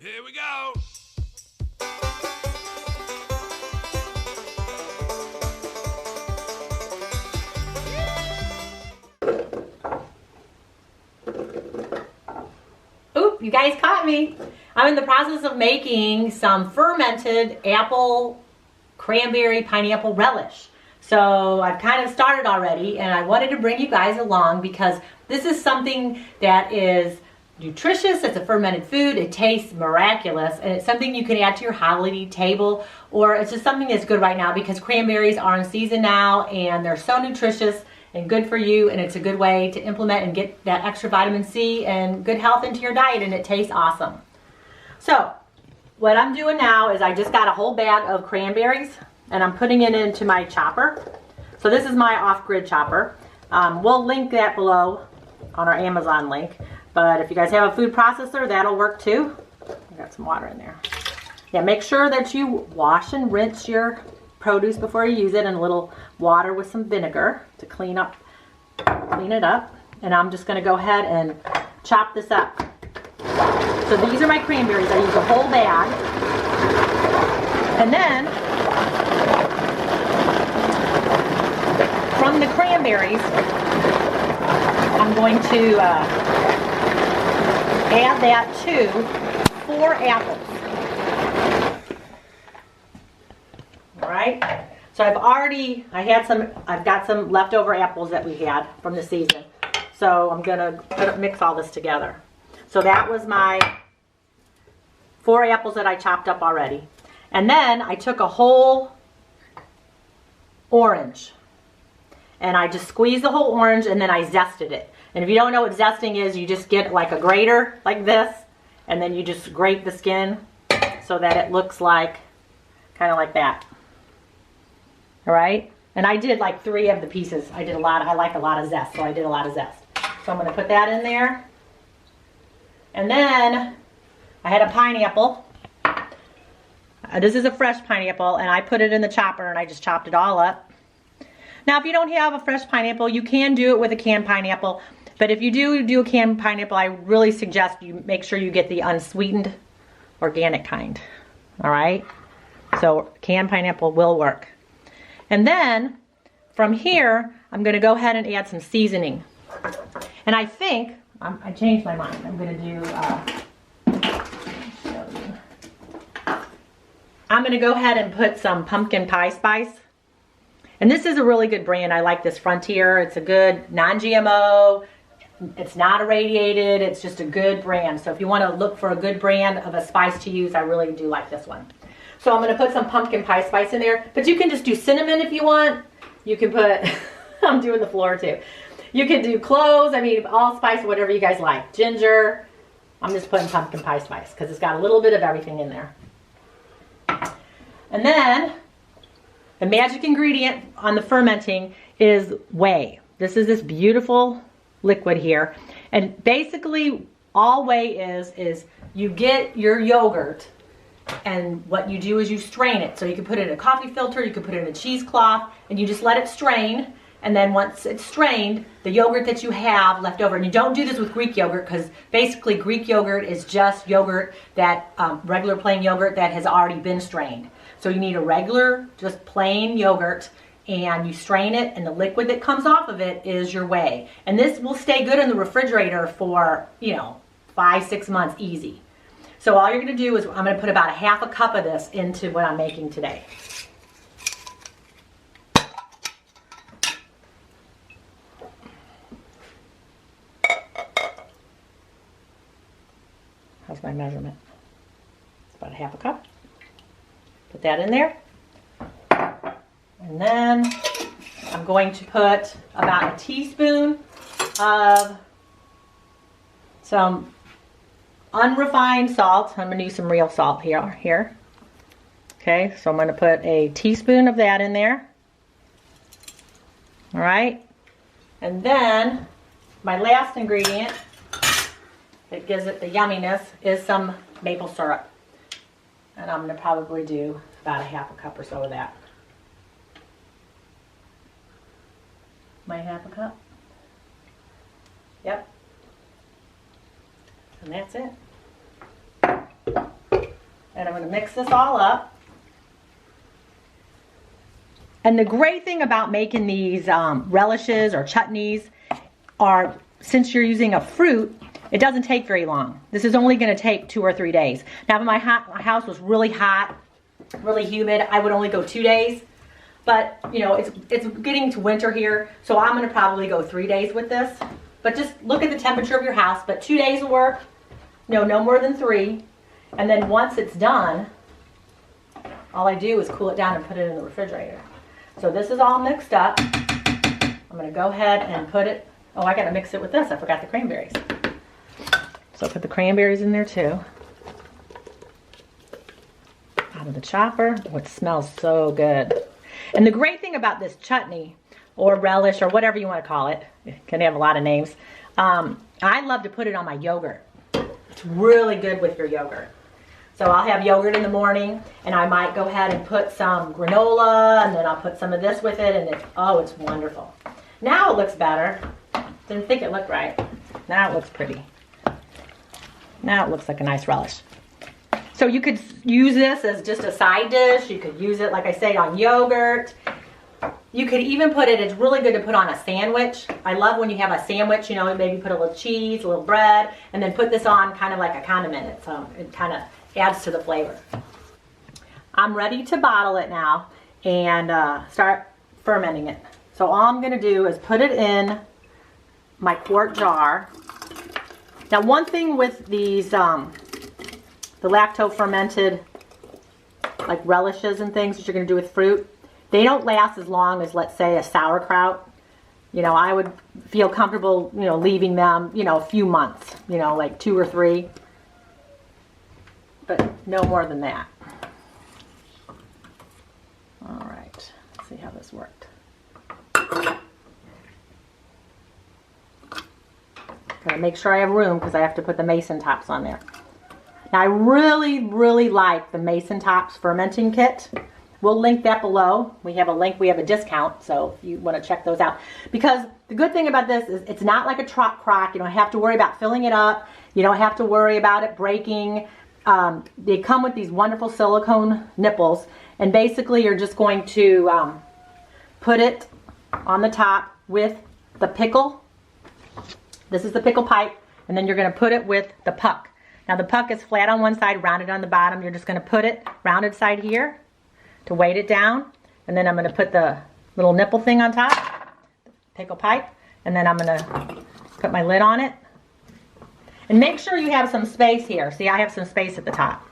Here we go. Oop, you guys caught me. I'm in the process of making some fermented apple, cranberry, pineapple relish. So I've kind of started already, and I wanted to bring you guys along because this is something that is nutritious. It's a fermented food. It tastes miraculous, and it's something you can add to your holiday table, or it's just something that's good right now because cranberries are in season now, and they're so nutritious and good for you, and it's a good way to implement and get that extra vitamin C and good health into your diet, and it tastes awesome. So what I'm doing now is I just got a whole bag of cranberries, and I'm putting it into my chopper. So this is my off-grid chopper. We'll link that below on our Amazon link. But if you guys have a food processor, that'll work too. I got some water in there. Yeah, make sure that you wash and rinse your produce before you use it in a little water with some vinegar to clean it up. And I'm just gonna go ahead and chop this up. So these are my cranberries. I use a whole bag. And then from the cranberries, I'm going to add that to 4 apples. All right. So I've got some leftover apples that we had from the season. So I'm gonna mix all this together. So that was my 4 apples that I chopped up already. And then I took a whole orange, and I just squeezed the whole orange, and then I zested it. And if you don't know what zesting is, you just get like a grater like this, and then you just grate the skin so that it looks like, kind of like that. All right? And I did like 3 of the pieces. I like a lot of zest, so I did a lot of zest. So I'm gonna put that in there. And then I had a pineapple. This is a fresh pineapple, and I put it in the chopper, and I just chopped it all up. Now, if you don't have a fresh pineapple, you can do it with a canned pineapple. But if you do a canned pineapple, I really suggest you make sure you get the unsweetened organic kind. All right? So canned pineapple will work. And then from here, I'm going to go ahead and add some seasoning. And I think, I changed my mind. I'm going to go ahead and put some pumpkin pie spice. And this is a really good brand. I like this Frontier. It's a good non-GMO. It's not irradiated. It's just a good brand. So if you want to look for a good brand of a spice to use, I really do like this one. So I'm going to put some pumpkin pie spice in there. But you can just do cinnamon if you want. You can put, I'm doing the floor too. You can do cloves. I mean, allspice, whatever you guys like. Ginger. I'm just putting pumpkin pie spice because it's got a little bit of everything in there. And then the magic ingredient on the fermenting is whey. This is this beautiful liquid here. And basically all whey is you get your yogurt, and what you do is you strain it. So you can put it in a coffee filter, you can put it in a cheesecloth, and you just let it strain. And then once it's strained, the yogurt that you have left over, and you don't do this with Greek yogurt because basically Greek yogurt is just yogurt that, regular plain yogurt that has already been strained. So you need a regular, just plain yogurt, and you strain it, and the liquid that comes off of it is your whey. And this will stay good in the refrigerator for, 5-6 months easy. So all you're gonna do is I'm gonna put about a half a cup of this into what I'm making today. How's my measurement? It's about a half a cup. Put that in there. And then I'm going to put about a teaspoon of some unrefined salt. I'm going to use some real salt here. Okay, so I'm going to put a teaspoon of that in there. All right. And then my last ingredient that gives it the yumminess is some maple syrup. And I'm going to probably do about a half a cup or so of that. My half a cup. Yep. And that's it. And I'm going to mix this all up. And the great thing about making these relishes or chutneys are, since you're using a fruit, it doesn't take very long. This is only going to take 2 or 3 days. Now, if my house was really hot, really humid, I would only go 2 days. But, you know, it's getting to winter here, so I'm going to probably go 3 days with this. But just look at the temperature of your house. But 2 days will work, no more than 3. And then once it's done, all I do is cool it down and put it in the refrigerator. So this is all mixed up. I'm going to go ahead and put it, oh, I got to mix it with this. I forgot the cranberries. So put the cranberries in there too. Out of the chopper. Oh, it smells so good. And the great thing about this chutney, or relish, or whatever you want to call it, it can have a lot of names. I love to put it on my yogurt. It's really good with your yogurt. So I'll have yogurt in the morning, and I might go ahead and put some granola, and then I'll put some of this with it, and it's wonderful. Now it looks better. Didn't think it looked right. Now it looks pretty. Now it looks like a nice relish. So you could use this as just a side dish. You could use it, like I say, on yogurt. You could even put it, it's really good to put on a sandwich. I love when you have a sandwich, you know, maybe put a little cheese, a little bread, and then put this on kind of like a condiment. It kind of adds to the flavor. I'm ready to bottle it now and start fermenting it. So all I'm going to do is put it in my quart jar. Now, one thing with these, the lacto fermented, like relishes and things that you're going to do with fruit, they don't last as long as, let's say, a sauerkraut. You know, I would feel comfortable, you know, leaving them, you know, a few months, you know, like 2 or 3. But no more than that. All right, let's see how this worked. Gotta make sure I have room because I have to put the mason tops on there. Now I really like the mason tops fermenting kit. We'll link that below. We have a link, we have a discount, so if you want to check those out. Because the good thing about this is it's not like a crock. You don't have to worry about filling it up. You don't have to worry about it breaking. They come with these wonderful silicone nipples, and basically you're just going to put it on the top with the pickle. This is the pickle pipe, and then you're going to put it with the puck. Now the puck is flat on one side, rounded on the bottom. You're just going to put it rounded side here to weight it down, and then I'm going to put the little nipple thing on top, pickle pipe, and then I'm going to put my lid on it. And make sure you have some space here. See, I have some space at the top.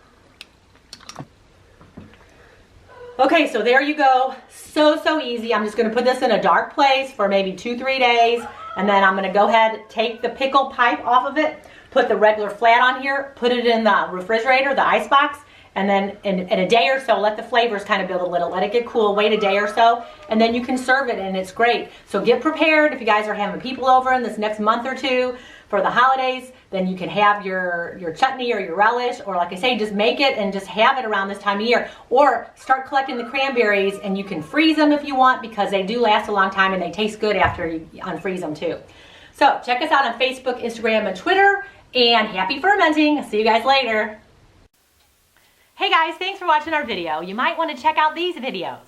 Okay, so there you go. So easy. I'm just going to put this in a dark place for maybe 2-3 days, and then I'm going to go ahead, take the pickle pipe off of it, put the regular flat on here, put it in the refrigerator, the ice box, and then in a day or so, let the flavors kind of build a little, let it get cool, wait a day or so, and then you can serve it, and it's great. So get prepared if you guys are having people over in this next month or 2 for the holidays, then you can have your chutney or your relish, or like I say, just make it and just have it around this time of year. Or start collecting the cranberries, and you can freeze them if you want, because they do last a long time and they taste good after you unfreeze them too. So check us out on Facebook, Instagram, and Twitter, and happy fermenting. See you guys later. Hey guys, thanks for watching our video. You might want to check out these videos.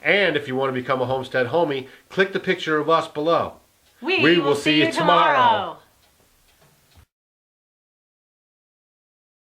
And if you want to become a Homestead Homie, click the picture of us below. We will see you tomorrow.